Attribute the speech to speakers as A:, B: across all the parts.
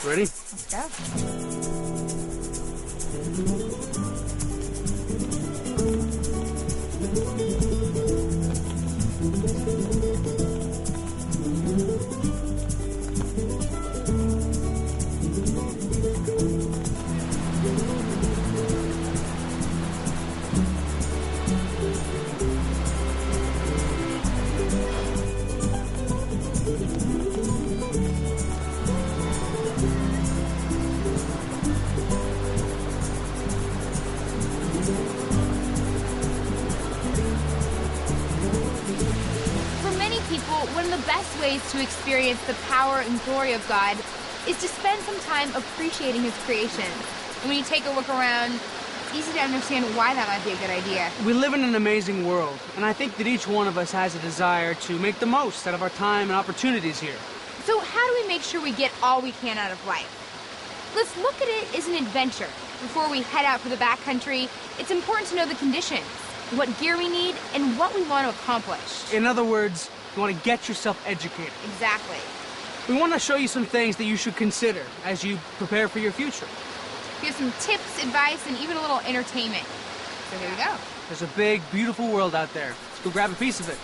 A: Ready?
B: Let's go.
C: One of the best ways to experience the power and glory of God is to spend some time appreciating His creation. And when you take a look around, it's easy to understand why that might be a good idea.
A: We live in an amazing world, and I think that each one of us has a desire to make the most out of our time and opportunities here.
C: So how do we make sure we get all we can out of life? Let's look at it as an adventure. Before we head out for the backcountry, it's important to know the conditions, what gear we need, and what we want to accomplish.
A: In other words, you want to get yourself educated.
C: Exactly.
A: We want to show you some things that you should consider as you prepare for your future.
C: We have some tips, advice, and even a little entertainment. So here we go.
A: There's a big, beautiful world out there. Let's go grab a piece of it.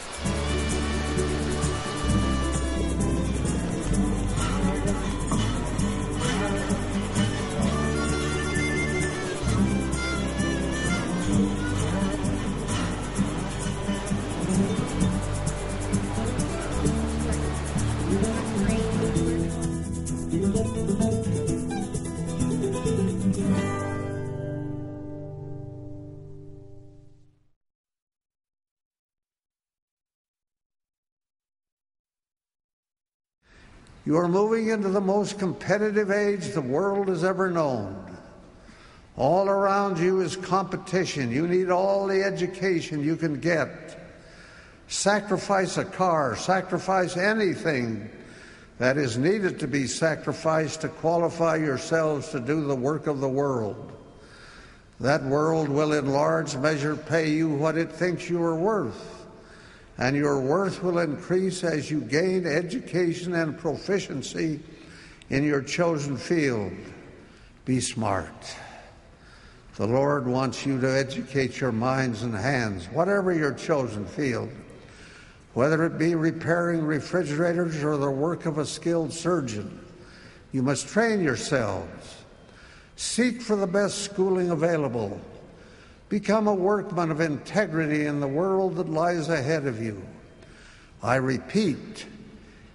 D: You are moving into the most competitive age the world has ever known. All around you is competition. You need all the education you can get. Sacrifice a car, sacrifice anything that is needed to be sacrificed to qualify yourselves to do the work of the world. That world will in large measure pay you what it thinks you are worth. And your worth will increase as you gain education and proficiency in your chosen field. Be smart. The Lord wants you to educate your minds and hands, whatever your chosen field, whether it be repairing refrigerators or the work of a skilled surgeon. You must train yourselves. Seek for the best schooling available. Become a workman of integrity in the world that lies ahead of you. I repeat,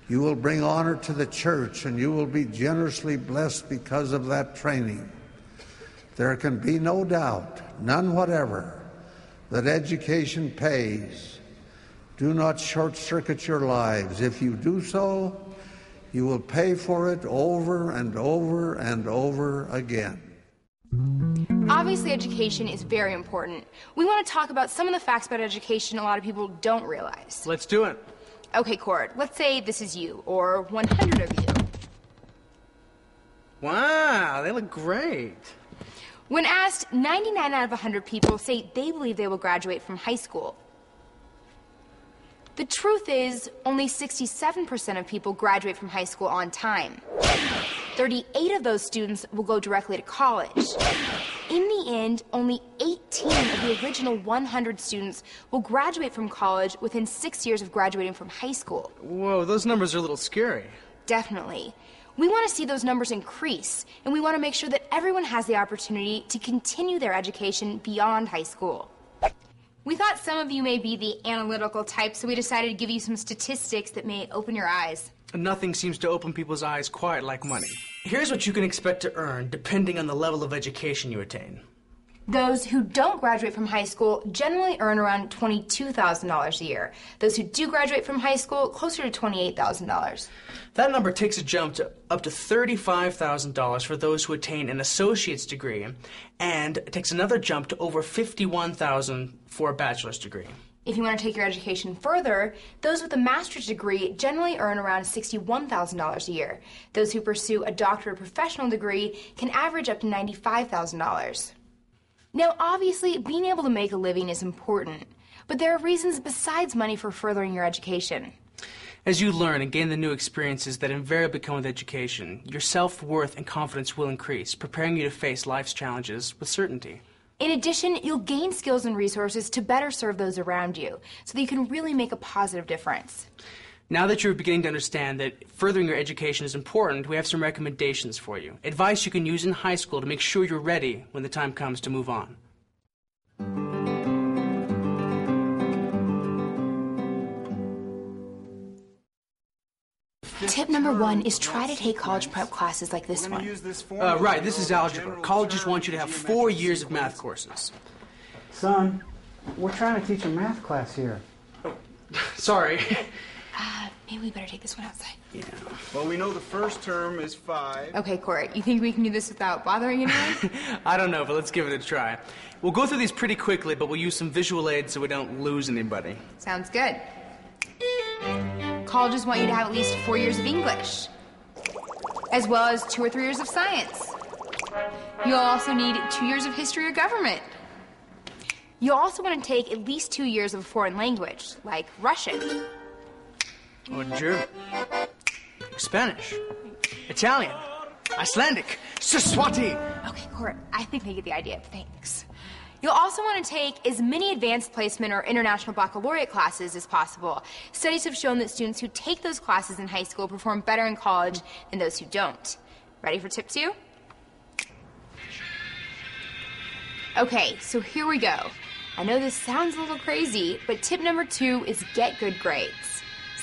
D: you will bring honor to the church and you will be generously blessed because of that training. There can be no doubt, none whatever, that education pays. Do not short-circuit your lives. If you do so, you will pay for it over and over and over again.
C: Obviously, education is very important. We want to talk about some of the facts about education a lot of people don't realize.
A: Let's do it.
C: Okay, Cord, let's say this is you, or 100 of you.
A: Wow, they look great.
C: When asked, 99 out of 100 people say they believe they will graduate from high school. The truth is, only 67% of people graduate from high school on time. 38 of those students will go directly to college. In the end, only 18 of the original 100 students will graduate from college within 6 years of graduating from high school.
A: Whoa, those numbers are a little scary.
C: Definitely. We want to see those numbers increase, and we want to make sure that everyone has the opportunity to continue their education beyond high school. We thought some of you may be the analytical type, so we decided to give you some statistics that may open your eyes.
A: Nothing seems to open people's eyes quite like money. Here's what you can expect to earn depending on the level of education you attain.
C: Those who don't graduate from high school generally earn around $22,000 a year. Those who do graduate from high school, closer to $28,000.
A: That number takes a jump to up to $35,000 for those who attain an associate's degree, and it takes another jump to over $51,000 for a bachelor's degree.
C: If you want to take your education further, those with a master's degree generally earn around $61,000 a year. Those who pursue a doctorate or professional degree can average up to $95,000. Now, obviously, being able to make a living is important, but there are reasons besides money for furthering your education.
A: As you learn and gain the new experiences that invariably come with education, your self-worth and confidence will increase, preparing you to face life's challenges with certainty.
C: In addition, you'll gain skills and resources to better serve those around you, so that you can really make a positive difference.
A: Now that you're beginning to understand that furthering your education is important, we have some recommendations for you. Advice you can use in high school to make sure you're ready when the time comes to move on.
C: Tip number 1 is try to take college prep classes like this one.
A: Right, this is algebra. Colleges want you to have 4 years of math courses.
B: Son, we're trying to teach a math class here.
A: Sorry.
C: Maybe we better take this one outside.
A: Yeah.
E: Well, we know the first term is 5.
C: Okay, Court, you think we can do this without bothering anyone?
A: I don't know, but let's give it a try. We'll go through these pretty quickly, but we'll use some visual aids so we don't lose anybody.
C: Sounds good. Colleges want you to have at least 4 years of English, as well as 2 or 3 years of science. You'll also need 2 years of history or government. You'll also want to take at least 2 years of a foreign language, like Russian.
A: Or German. Spanish. Italian. Icelandic. Siswati.
C: Okay, Court, I think they get the idea. Thanks. You'll also want to take as many advanced placement or international baccalaureate classes as possible. Studies have shown that students who take those classes in high school perform better in college than those who don't. Ready for tip 2? Okay, so here we go. I know this sounds a little crazy, but tip number 2 is get good grades.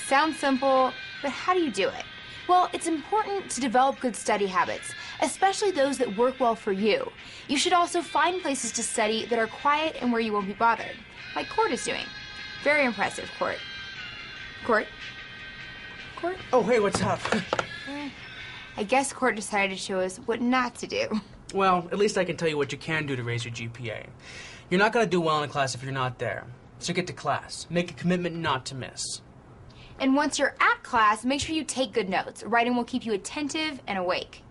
C: Sounds simple, but how do you do it? Well, it's important to develop good study habits, especially those that work well for you. You should also find places to study that are quiet and where you won't be bothered, like Court is doing. Very impressive, Court. Court? Court?
A: Oh, hey, what's up?
C: I guess Court decided to show us what not to do.
A: Well, at least I can tell you what you can do to raise your GPA. You're not going to do well in class if you're not there. So get to class. Make a commitment not to miss.
C: And once you're at class, make sure you take good notes. Writing will keep you attentive and awake.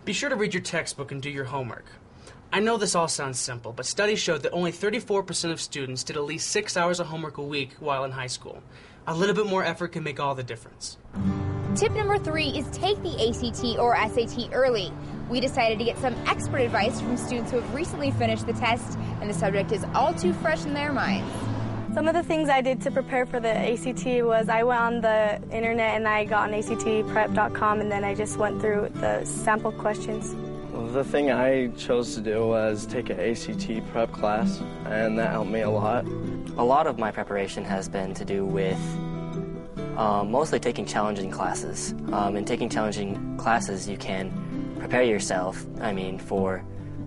A: Be sure to read your textbook and do your homework. I know this all sounds simple, but studies showed that only 34% of students did at least 6 hours of homework a week while in high school. A little bit more effort can make all the difference.
C: Tip number 3 is take the ACT or SAT early. We decided to get some expert advice from students who have recently finished the test, and the subject is all too fresh in their minds.
F: Some of the things I did to prepare for the ACT was I went on the internet and I got on actprep.com, and then I just went through the sample questions.
G: Well, the thing I chose to do was take an ACT prep class, and that helped me a lot.
H: A lot of my preparation has been to do with mostly taking challenging classes. In taking challenging classes, you can prepare yourself, for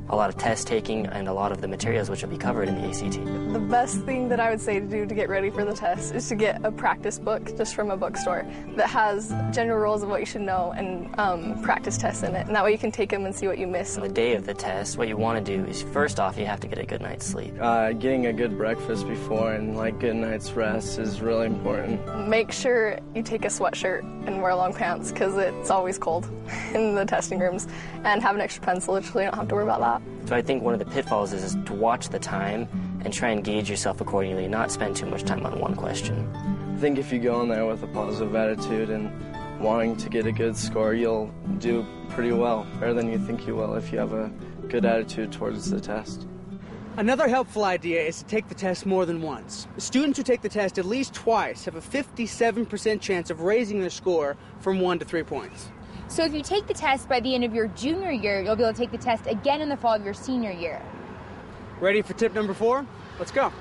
H: a lot of test taking and a lot of the materials which will be covered in the ACT.
F: The best thing that I would say to do to get ready for the test is to get a practice book just from a bookstore that has general rules of what you should know and practice tests in it. And that way you can take them and see what you missed.
H: On the day of the test, what you want to do is, first off, you have to get a good night's sleep.
G: Getting a good breakfast before and good night's rest is really important.
F: Make sure you take a sweatshirt and wear long pants because it's always cold in the testing rooms. And have an extra pencil so you don't have to worry about that.
H: So I think one of the pitfalls is to watch the time and try and gauge yourself accordingly, not spend too much time on one question.
G: I think if you go in there with a positive attitude and wanting to get a good score, you'll do pretty well, better than you think you will if you have a good attitude towards the test.
A: Another helpful idea is to take the test more than once. Students who take the test at least twice have a 57% chance of raising their score from 1 to 3 points.
C: So if you take the test by the end of your junior year, you'll be able to take the test again in the fall of your senior year.
A: Ready for tip number 4? Let's go.